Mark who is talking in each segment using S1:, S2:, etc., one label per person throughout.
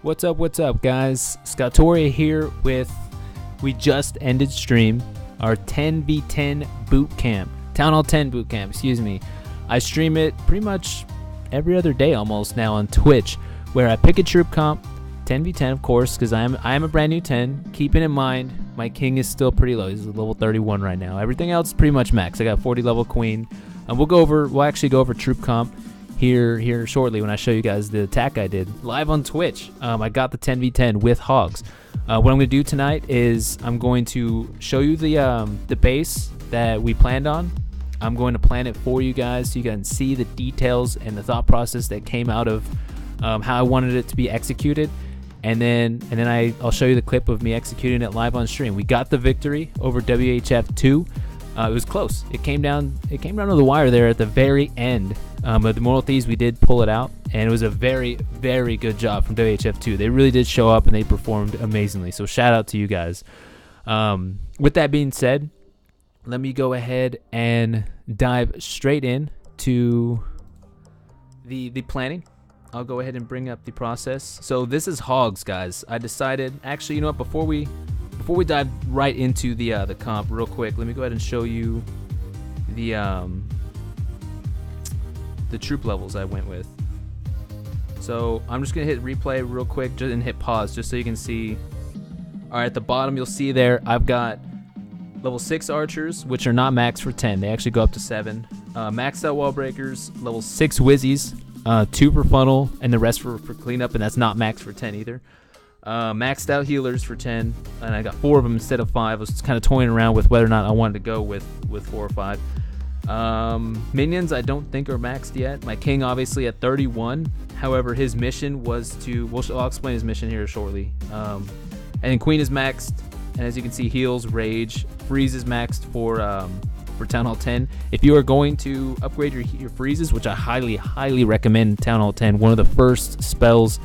S1: What's up, guys? Scottoria here with, we just ended stream, our 10v10 bootcamp, Town Hall 10 bootcamp, excuse me. I stream it pretty much every other day almost now on Twitch, where I pick a troop comp, 10v10 of course, because I am a brand new 10, keeping in mind, my king is still pretty low, he's level 31 right now. Everything else is pretty much max. I got 40 level queen, and we'll actually go over troop comp here shortly when I show you guys the attack I did live on Twitch. I got the 10v10 with Hogs. What I'm going to do tonight is I'm going to show you the base that we planned on. I'm going to plan it for you guys so you can see the details and the thought process that came out of how I wanted it to be executed. And then I'll show you the clip of me executing it live on stream. We got the victory over WHF 2. It was close. It came down to the wire there at the very end. But the Immoral Thieves, we did pull it out, and it was a very, very good job from WHF 2. They really did show up, and they performed amazingly. So shout out to you guys. With that being said, let me go ahead and dive straight in to the planning. I'll go ahead and bring up the process. So this is Hogs, guys. I decided, actually, you know what? Before we dive right into the comp real quick, let me go ahead and show you the troop levels I went with. So I'm just gonna hit replay real quick and hit pause just so you can see. All right, at the bottom you'll see there I've got level 6 archers, which are not maxed for 10. They actually go up to 7. Maxed out wall breakers, level 6 whizzies, 2 for funnel, and the rest for cleanup, and that's not maxed for 10 either. Maxed out healers for 10, and I got 4 of them instead of 5. I was just kind of toying around with whether or not I wanted to go with 4 or 5. Minions I don't think are maxed yet. My king obviously at 31. However, his mission was to, I'll explain his mission here shortly. And then queen is maxed, and as you can see, heals, rage, freeze is maxed for Town Hall 10. If you are going to upgrade your freezes, which I highly recommend Town Hall 10, one of the first spells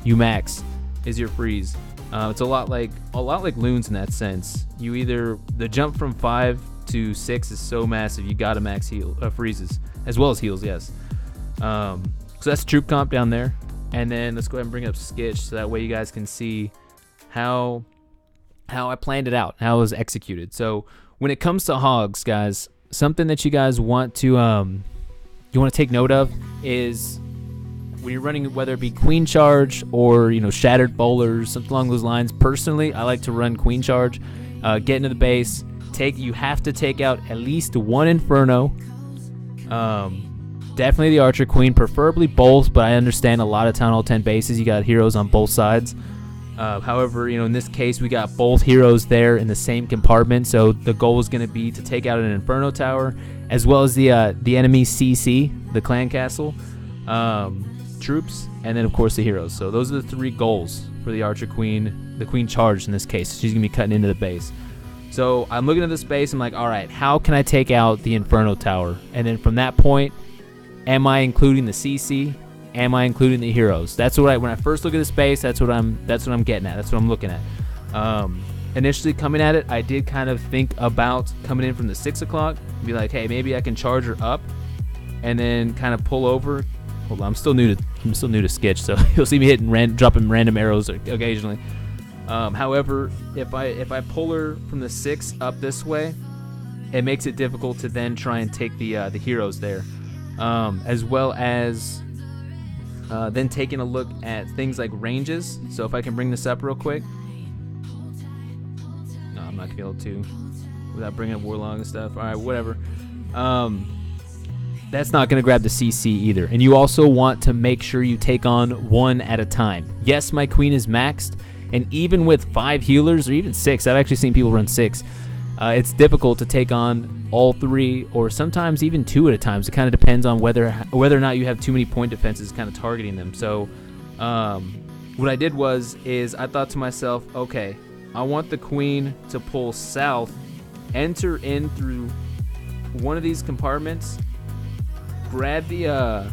S1: you max is your freeze. It's a lot like loons in that sense. You either, the jump from 5 to 6 is so massive, you gotta max freezes as well as heals. Yes. So that's troop comp down there, and then let's go ahead and bring up Skitch so that way you guys can see how I planned it out, how it was executed. So when it comes to Hogs, guys, something that you guys want to take note of is when you're running, whether it be queen charge or shattered bowlers, something along those lines. Personally, I like to run queen charge. Get into the base. You have to take out at least 1 inferno. Definitely the archer queen, preferably both, but I understand a lot of Town Hall 10 bases you got heroes on both sides. However, in this case we got both heroes there in the same compartment, so the goal is going to be to take out an inferno tower as well as the enemy CC, the clan castle, troops, and then of course the heroes. So those are the 3 goals for the archer queen, the queen charge in this case. She's going to be cutting into the base. So I'm looking at this base, I'm like, all right, how can I take out the Inferno Tower? And then from that point, am I including the CC? Am I including the heroes? That's what when I first look at this base, that's what I'm getting at. That's what I'm looking at. Initially coming at it, I did kind of think about coming in from the 6 o'clock, be like, hey, maybe I can charge her up, and then kind of pull over. Hold on, I'm still new to Skitch, so you'll see me dropping random arrows occasionally. However, if I pull her from the 6 up this way, it makes it difficult to then try and take the heroes there, as well as then taking a look at things like ranges. So if I can bring this up real quick. No, I'm not gonna be able to without bringing up Warlog and stuff. All right, whatever. That's not going to grab the CC either. And you also want to make sure you take on 1 at a time. Yes, my queen is maxed. And even with 5 healers, or even 6, I've actually seen people run 6, it's difficult to take on all 3, or sometimes even 2 at a time. So it kind of depends on whether or not you have too many point defenses kind of targeting them. So what I did is I thought to myself, okay, I want the queen to pull south, enter in through one of these compartments, grab the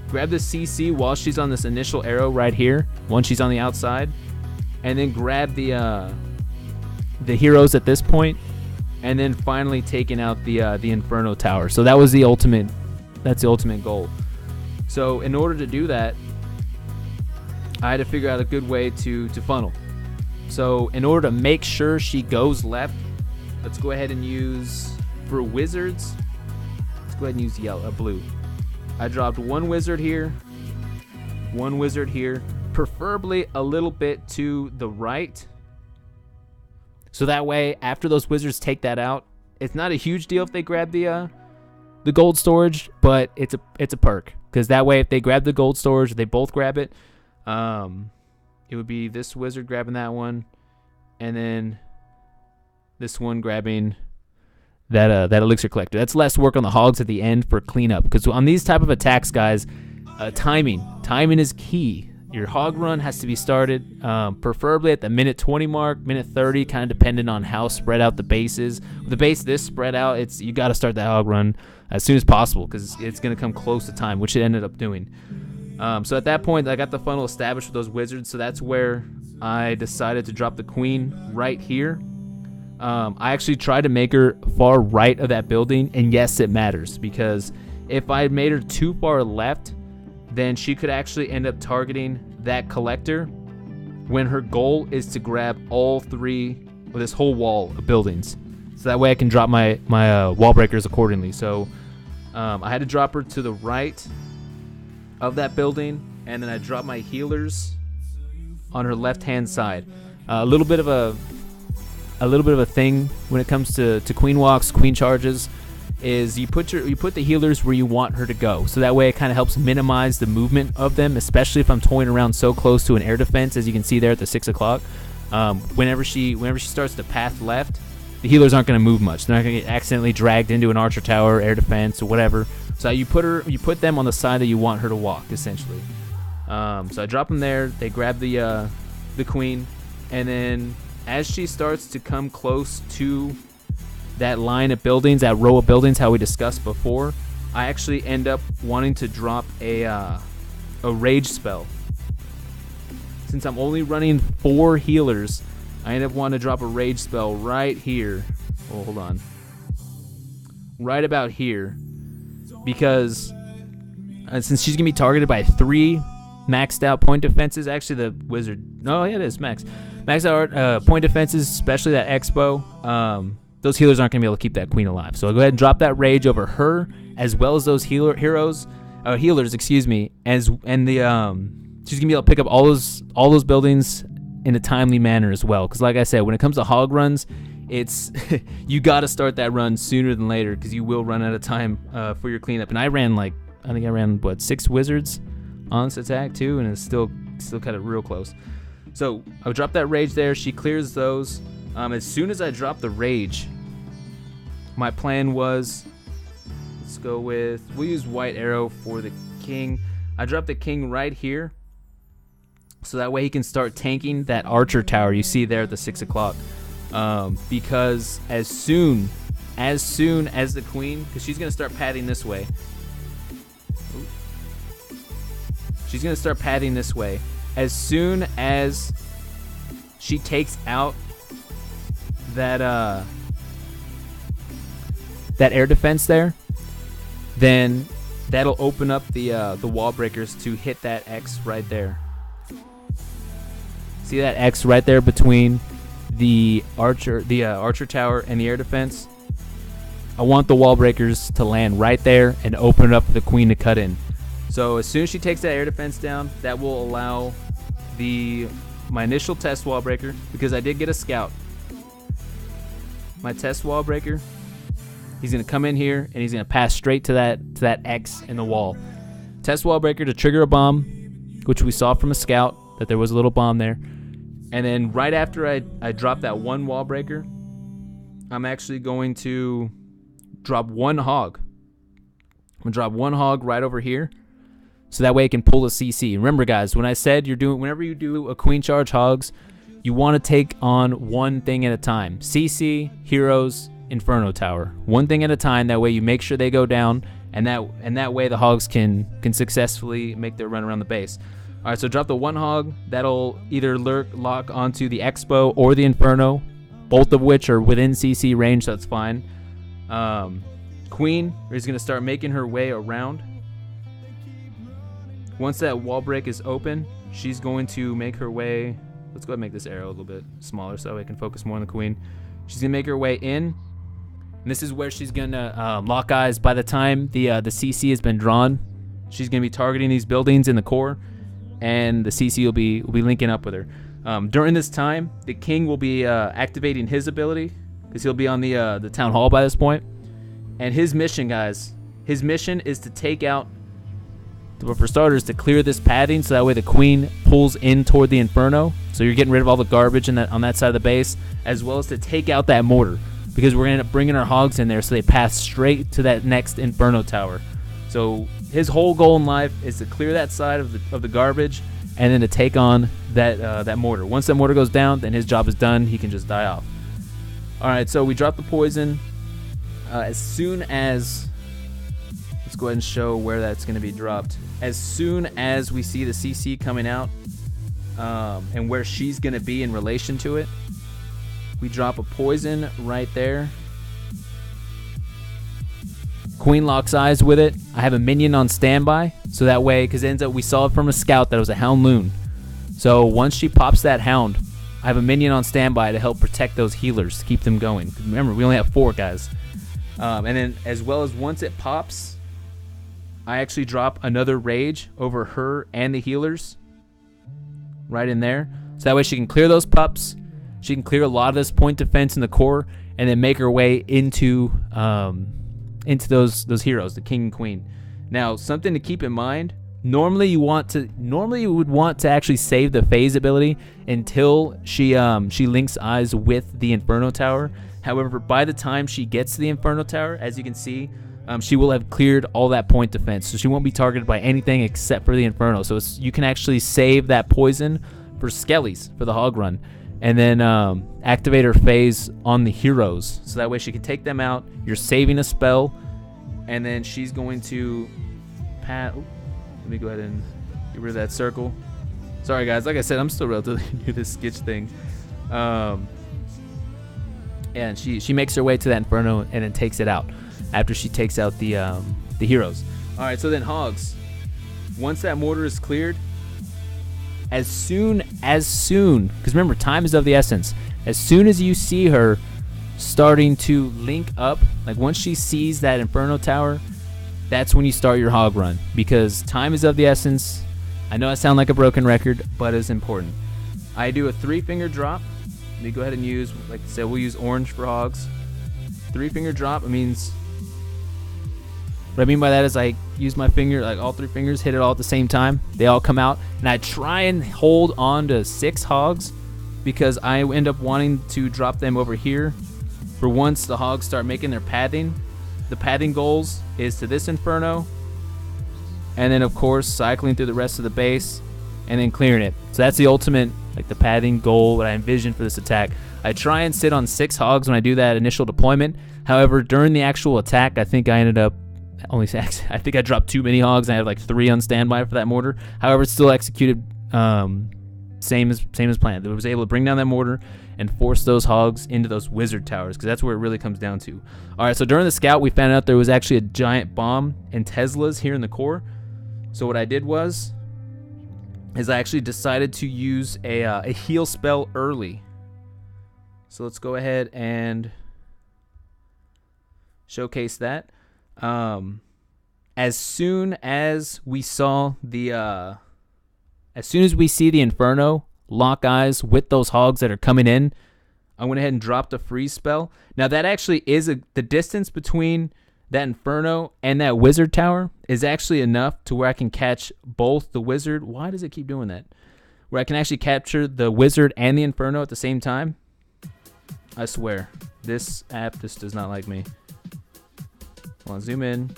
S1: CC while she's on this initial arrow right here, once she's on the outside, and then grab the heroes at this point, and then finally taking out the Inferno Tower. So that was the ultimate goal. So in order to do that, I had to figure out a good way to funnel. So in order to make sure she goes left, let's go ahead and use, for wizards, let's go ahead and use blue. I dropped one wizard here, preferably a little bit to the right. So that way, after those wizards take that out, it's not a huge deal if they grab the gold storage, but it's a perk, because that way if they grab the gold storage, they both grab it. It would be this wizard grabbing that one, and then this one grabbing that elixir collector. That's less work on the hogs at the end for cleanup, because on these type of attacks, guys, timing is key. Your hog run has to be started preferably at the minute 20 mark, minute 30, kind of dependent on how spread out the base is. With the base this spread out, you got to start that hog run as soon as possible, because it's going to come close to time, which it ended up doing. So at that point, I got the funnel established with those wizards, so that's where I decided to drop the queen right here. I actually tried to make her far right of that building, and yes, it matters, because if I made her too far left, then she could actually end up targeting that collector when her goal is to grab all three, or this whole wall of buildings. So that way I can drop my wall breakers accordingly. So I had to drop her to the right of that building, and then I dropped my healers on her left-hand side. A little bit of a thing when it comes to queen walks, queen charges, is you put the healers where you want her to go. So that way it kind of helps minimize the movement of them, especially if I'm toying around so close to an air defense, as you can see there at the 6 o'clock. Whenever she starts to path left, the healers aren't going to move much. They're not going to get accidentally dragged into an archer tower, air defense, or whatever. So you put them on the side that you want her to walk, essentially. So I drop them there. They grab the queen, and then as she starts to come close to that line of buildings, that row of buildings, how we discussed before, I actually end up wanting to drop a rage spell. Since I'm only running 4 healers, I end up wanting to drop a rage spell right here. Oh, hold on. Right about here. Because since she's going to be targeted by 3 maxed out point defenses, actually the wizard, no, yeah, it is maxed out point defenses, especially that expo, those healers aren't going to be able to keep that queen alive. So I'll go ahead and drop that rage over her, as well as those healers, excuse me, she's going to be able to pick up all those buildings in a timely manner as well. Because like I said, when it comes to hog runs, it's you got to start that run sooner than later, because you will run out of time for your cleanup. And I think I ran 6 wizards on this attack too, and it's still kind of real close. So I would drop that rage there. She clears those. As soon as I drop the rage, my plan was, we'll use white arrow for the king. I drop the king right here, so that way he can start tanking that archer tower you see there at the 6 o'clock. Because as soon as the queen, because she's going to start padding this way. She's going to start padding this way. As soon as she takes out that air defense there, then that'll open up the wall breakers to hit that X right there. See that X right there between the archer tower and the air defense? I want the wall breakers to land right there and open it up for the queen to cut in. So as soon as she takes that air defense down, that will allow my initial test wall breaker, because I did get a scout. My test wall breaker, he's going to come in here and he's going to pass straight to that X in the wall. Test wall breaker to trigger a bomb, which we saw from a scout that there was a little bomb there. And then right after I drop that one wall breaker, I'm actually going to drop 1 hog. I'm going to drop 1 hog right over here, so that way it can pull the CC. Remember, guys, when I said whenever you do a queen charge hogs, you want to take on one thing at a time. CC, heroes, Inferno Tower. One thing at a time. That way you make sure they go down, and that way the hogs can successfully make their run around the base. All right, so drop the 1 hog. That'll either lock onto the Expo or the Inferno, both of which are within CC range, so that's fine. Queen is going to start making her way around. Once that wall break is open, she's going to make her way. Let's go ahead and make this arrow a little bit smaller so I can focus more on the queen. She's going to make her way in. And this is where she's going to lock eyes. By the time the CC has been drawn, she's going to be targeting these buildings in the core, and the CC will be linking up with her. During this time, the king will be activating his ability because he'll be on the town hall by this point. And his mission, guys, his mission is to take out, for starters, to clear this padding so that way the queen pulls in toward the inferno. So you're getting rid of all the garbage on that side of the base, as well as to take out that mortar, because we're going to end up bringing our hogs in there so they pass straight to that next inferno tower. So his whole goal in life is to clear that side of the garbage, and then to take on that mortar. Once that mortar goes down, then his job is done. He can just die off. All right, so we drop the poison. As soon as, let's go ahead and show where that's going to be dropped. As soon as we see the CC coming out and where she's going to be in relation to it, we drop a poison right there. Queen locks eyes with it. I have a minion on standby, so that way, because it ends up, we saw it from a scout that it was a hound loon. So once she pops that hound, I have a minion on standby to help protect those healers, to keep them going. Remember, we only have 4 guys. And then as well as once it pops, I actually drop another rage over her and the healers right in there. So that way she can clear those pups. She can clear a lot of this point defense in the core, and then make her way into those heroes, the king and queen. Now, something to keep in mind. Normally you would want to actually save the phase ability until she links eyes with the Inferno Tower. However, by the time she gets to the Inferno Tower, as you can see, she will have cleared all that point defense, so she won't be targeted by anything except for the Inferno. So you can actually save that poison for Skellies for the hog run, and then activate her phase on the heroes, so that way she can take them out. You're saving a spell, and then she's going to let me go ahead and get rid of that circle. Sorry guys, like I said, I'm still relatively new to this sketch thing. And she makes her way to that Inferno and then takes it out after she takes out the heroes. All right, so then Hogs, once that mortar is cleared, as soon, because remember, time is of the essence. As soon as you see her starting to link up, like once she sees that Inferno Tower, that's when you start your hog run, because time is of the essence. I know I sound like a broken record, but it's important. I do a 3-finger drop. Let me go ahead and use, like I said, we'll use orange for hogs. 3-finger drop, it means, what I mean by that is I use my finger, like all 3 fingers, hit it all at the same time. They all come out, and I try and hold on to 6 hogs, because I end up wanting to drop them over here for once the hogs start making their padding. The padding goals is to this Inferno, and then of course cycling through the rest of the base and then clearing it. So that's the ultimate, like the padding goal that I envision for this attack. I try and sit on 6 hogs when I do that initial deployment. However, during the actual attack, I think I ended up I think I dropped too many hogs. I had like 3 on standby for that mortar. However, it's still executed same as planned. I was able to bring down that mortar and force those hogs into those wizard towers, because that's where it really comes down to. All right, so during the scout, we found out there was actually a giant bomb and Teslas here in the core. So what I did was I actually decided to use a heal spell early. So let's go ahead and showcase that. As soon as we see the Inferno lock eyes with those hogs that are coming in, I went ahead and dropped a freeze spell. Now that actually is the distance between that Inferno and that wizard tower is actually enough to where I can catch both the wizard. Why does it keep doing that? Where I can actually capture the wizard and the Inferno at the same time. I swear, this app just does not like me. Hold on, zoom in.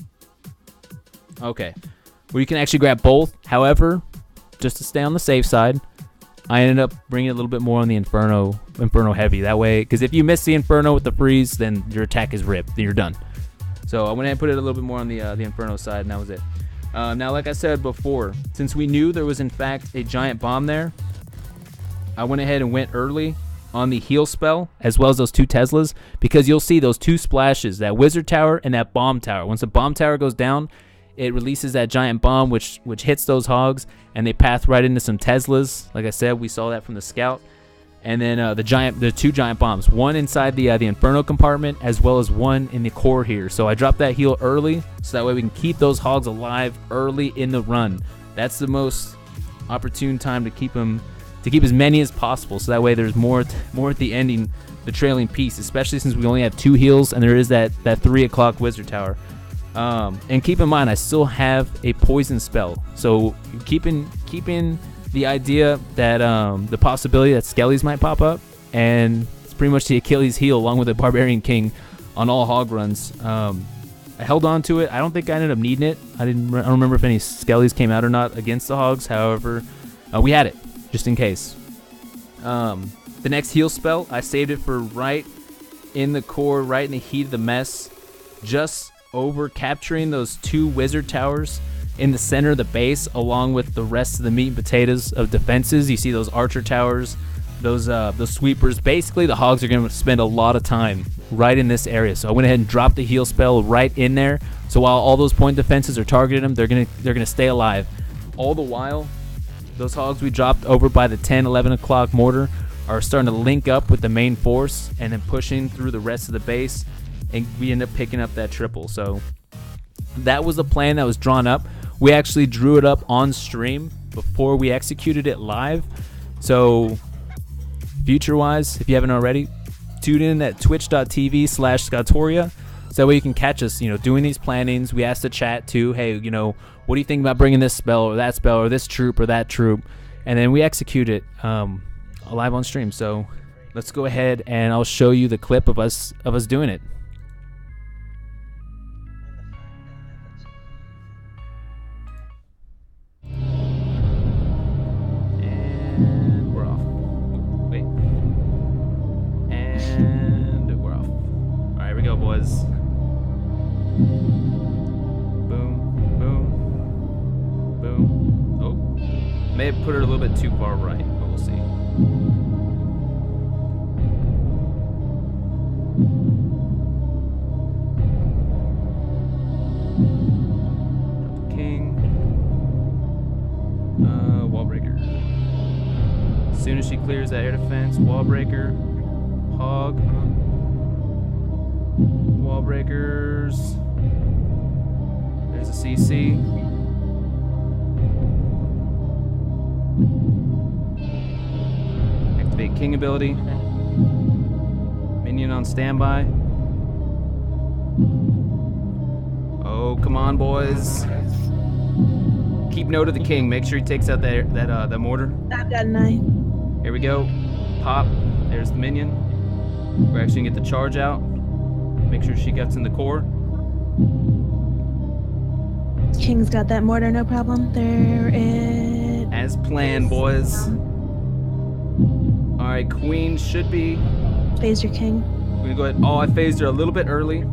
S1: Okay, where you can actually grab both. However, just to stay on the safe side, I ended up bringing a little bit more on the Inferno heavy. That way, because if you miss the Inferno with the freeze, then your attack is ripped. Then you're done. So I went ahead and put it a little bit more on the Inferno side, and that was it. Now, like I said before, since we knew there was in fact a giant bomb there, I went ahead and went early on the heal spell, as well as those 2 Teslas, because you'll see those 2 splashes, that wizard tower and that bomb tower. Once the bomb tower goes down, it releases that giant bomb, which hits those hogs, and they path right into some Teslas. Like I said, we saw that from the scout. And then the two giant bombs, one inside the Inferno compartment, as well as one in the core here. So I dropped that heal early, so that way we can keep those hogs alive early in the run. That's the most opportune time to keep as many as possible. So that way there's more at the ending, the trailing piece, especially since we only have 2 heals and there is that 3 o'clock wizard tower. And keep in mind, I still have a poison spell. So keeping the idea that the possibility that skellies might pop up, and it's pretty much the Achilles heel along with the Barbarian King on all hog runs. I held on to it. I don't think I ended up needing it. I don't remember if any skellies came out or not against the hogs. However, we had it just in case. The next heal spell, I saved it for right in the core, right in the heat of the mess, just over capturing those 2 wizard towers in the center of the base, along with the rest of the meat and potatoes of defenses. You see those archer towers, those sweepers. Basically, the hogs are going to spend a lot of time right in this area. So I went ahead and dropped the heal spell right in there. So while all those point defenses are targeting them, they're gonna stay alive. All the while, those hogs we dropped over by the 10, 11 o'clock mortar are starting to link up with the main force and then pushing through the rest of the base, and we end up picking up that triple. So that was the plan that was drawn up. We actually drew it up on stream before we executed it live. So future-wise, if you haven't already, tune in at twitch.tv/Scatoria, so that way you can catch us, doing these plannings. We asked the chat too, hey, what do you think about bringing this spell or that spell or this troop or that troop? And then we execute it live on stream. So let's go ahead and I'll show you the clip of us doing it. Was boom, boom, boom. Oh, may have put her a little bit too far right, but we'll see. Drop the king. Wall breaker. As soon as she clears that air defense, wall breaker, hog. Wall breakers. There's a CC. Activate king ability. Minion on standby. Oh, come on, boys. Keep note of the king. Make sure he takes out that mortar.
S2: I've got 9.
S1: Here we go. Pop. There's the minion. We're actually gonna get the charge out. Make sure she gets in the core.
S2: King's got that mortar, no problem. There it.
S1: As planned, boys. All right, queen should be.
S2: Phase your king.
S1: We're gonna go ahead. Oh, I phased her a little bit early.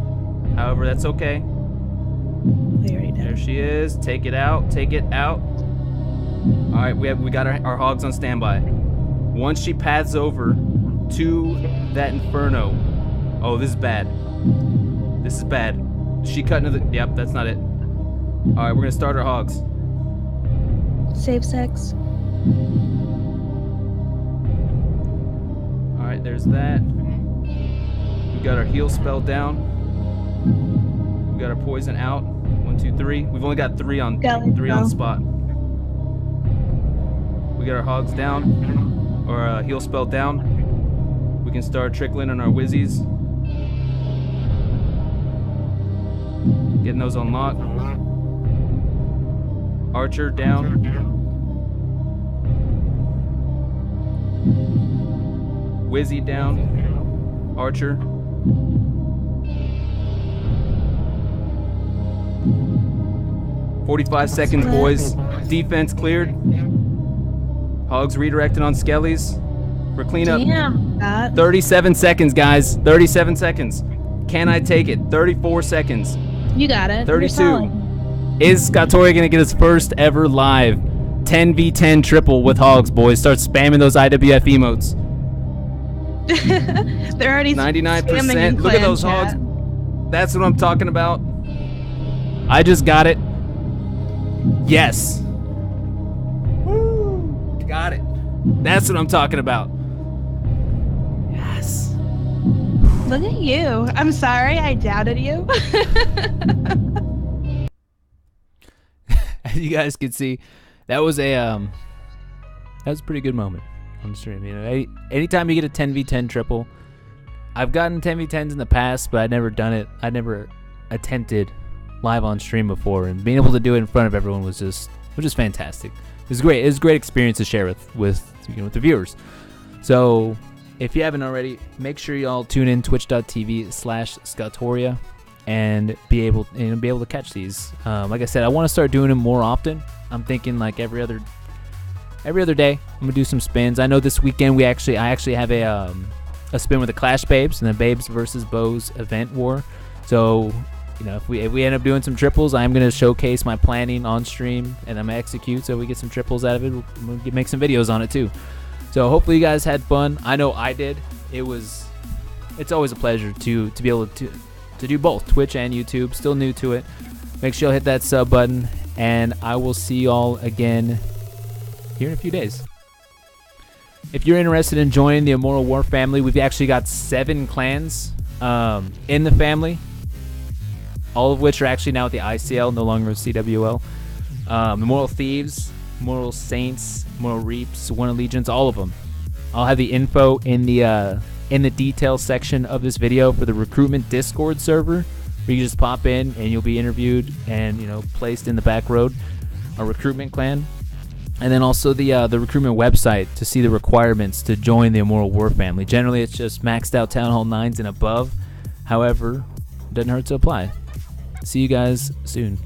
S1: However, that's okay.
S2: We already did.
S1: There she is. Take it out. Take it out. All right, we got our hogs on standby. Once she paths over to that inferno. Oh, this is bad. This is bad. She cut into the... Yep, that's not it. Alright, we're gonna start our hogs.
S2: Save sex.
S1: Alright, there's that. We got our heal spell down. We got our poison out. 1, 2, 3. We've only got 3 on spot. We got our hogs down. Or heal spell down. We can start trickling on our whizzies. Getting those unlocked. Archer down. Wizzy down. Archer. "45 seconds, boys. Defense cleared. Hogs redirected on skellies for cleanup.
S2: Damn.
S1: 37 seconds, guys. 37 seconds. Can I take it? 34 seconds.
S2: You got it.
S1: 32. Is Scatoria gonna get his first ever live 10v10 triple with hogs, boys? Start spamming those IWF emotes.
S2: They're already
S1: 99%. Look at those hogs. That's what I'm talking about. I just got it. Yes. Woo! Got it. That's what I'm talking about. Yes.
S2: Look at you. I'm sorry I doubted you.
S1: As you guys can see, that was a pretty good moment on the stream. You know, anytime you get a 10v10 triple, I've gotten 10v10s in the past, but I'd never done it. I'd never attempted live on stream before, and being able to do it in front of everyone was just fantastic. It was great. It was a great experience to share with the viewers. So if you haven't already, make sure y'all tune in twitch.tv/Scoutoria and be able to catch these. Like I said, I want to start doing them more often. I'm thinking like every other day. I'm gonna do some spins. I know this weekend I actually have a spin with the Clash Babes and the Babes versus Bows event war. So, you know, if we end up doing some triples, I'm gonna showcase my planning on stream and I'm gonna execute so we get some triples out of it. We'll make some videos on it too. So hopefully you guys had fun. I know I did. It's always a pleasure to be able to do both Twitch and YouTube. Still new to it. Make sure you hit that sub button, and I will see y'all again here in a few days. If you're interested in joining the Immoral War family, we've actually got 7 clans in the family, all of which are actually now at the ICL, no longer CWL. Immoral Thieves, Immoral Saints, Immoral Reaps, One Allegiance, all of them. I'll have the info in the details section of this video for the recruitment Discord server, where you just pop in and you'll be interviewed and, you know, placed in the back road, a recruitment clan. And then also the recruitment website to see the requirements to join the Immoral War family. Generally, it's just maxed out Town Hall 9s and above. However, it doesn't hurt to apply. See you guys soon.